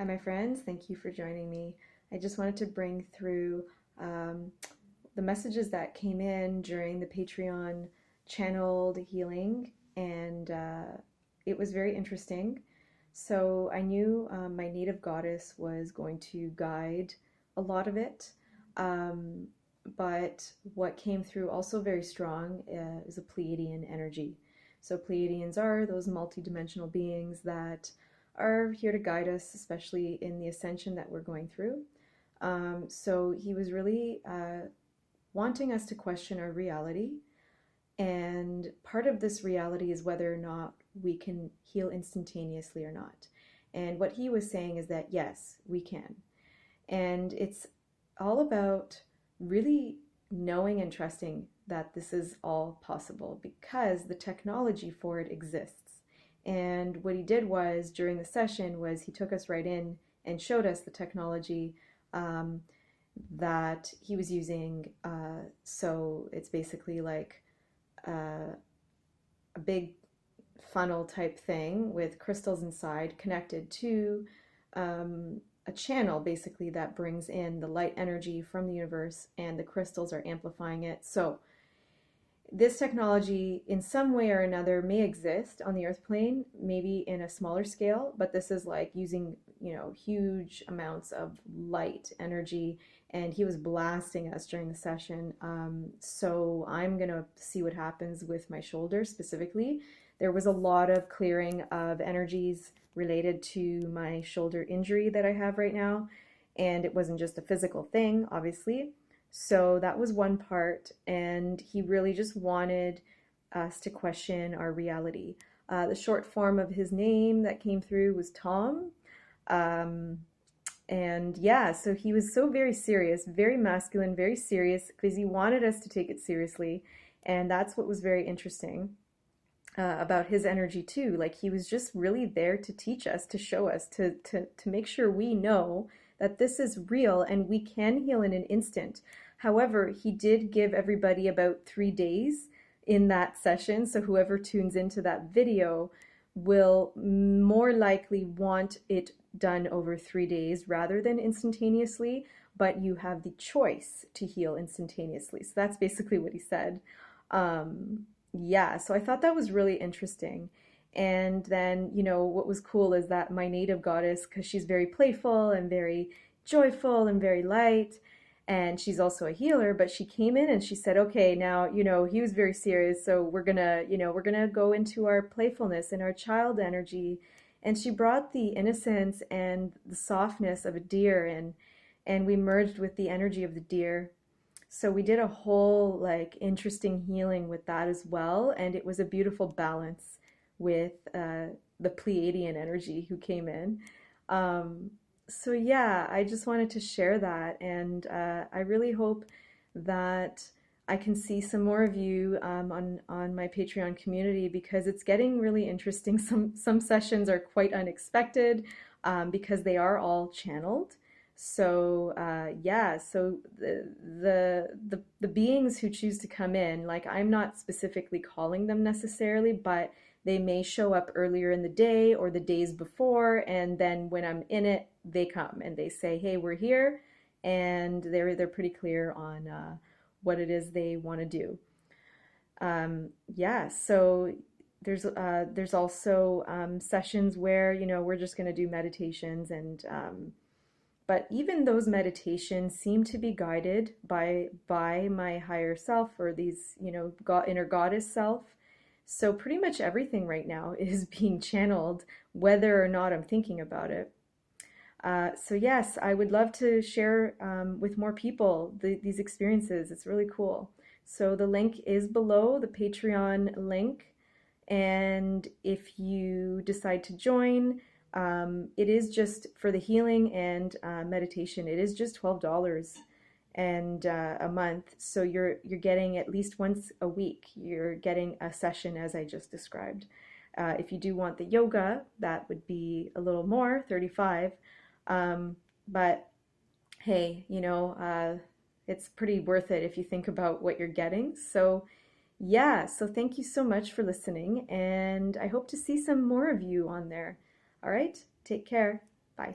Hi, my friends. Thank you for joining me. I just wanted to bring through um, the messages that came in during the Patreon channeled healing, and it was very interesting. So I knew my native goddess was going to guide a lot of it, um, but what came through also very strong is a Pleiadian energy. So Pleiadians are those multidimensional beings that are here to guide us, especially in the ascension that we're going through. So he was really wanting us to question our reality. And part of this reality is whether or not we can heal instantaneously or not. And what he was saying is that yes, we can. And it's all about really knowing and trusting that this is all possible because the technology for it exists. And what he did was during the session was he took us right in and showed us the technology um, that he was using. So it's basically like a big funnel type thing with crystals inside connected to a channel basically that brings in the light energy from the universe, and the crystals are amplifying it. So this technology in some way or another may exist on the earth plane, maybe in a smaller scale, but this is like using, huge amounts of light energy, and he was blasting us during the session. So I'm gonna see what happens with my shoulder specifically. There was a lot of clearing of energies related to my shoulder injury that I have right now, and it wasn't just a physical thing, obviously. So that was one part, and he really just wanted us to question our reality. The short form of his name that came through was Tom. Um, and yeah, so he was so very serious, very masculine, very serious, because he wanted us to take it seriously. And that's what was very interesting about his energy too. Like he was just really there to teach us, to show us, to make sure we know that this is real and we can heal in an instant. However, he did give everybody about 3 days in that session. So whoever tunes into that video will more likely want it done over 3 days rather than instantaneously, but you have the choice to heal instantaneously. So that's basically what he said. Yeah, so I thought that was really interesting. And then, what was cool is that my native goddess, because she's very playful and very joyful and very light, and she's also a healer, but she came in and she said, okay, now, he was very serious, so we're gonna go into our playfulness and our child energy. And she brought the innocence and the softness of a deer, and we merged with the energy of the deer. So we did a whole like interesting healing with that as well, and it was a beautiful balance with the Pleiadian energy who came in. Um, so yeah, I just wanted to share that, and I really hope that I can see some more of you on my Patreon community because it's getting really interesting. Some sessions are quite unexpected because they are all channeled. So yeah, so the beings who choose to come in, like I'm not specifically calling them necessarily, but they may show up earlier in the day or the days before, and then when I'm in it, they come and they say, "Hey, we're here," and they're pretty clear on what it is they want to do. Yeah, so there's also sessions where we're just going to do meditations, and but even those meditations seem to be guided by my higher self, or these inner goddess self. So pretty much everything right now is being channeled, whether or not I'm thinking about it. So yes, I would love to share with more people these experiences. It's really cool. So the link is below, the Patreon link. And if you decide to join, it is just for the healing and meditation. It is just $12 and a month. So you're getting at least once a week. You're getting a session as I just described. If you do want the yoga, that would be a little more, 35. But hey, it's pretty worth it if you think about what you're getting. So yeah, so thank you so much for listening, and I hope to see some more of you on there. All right, take care. Bye.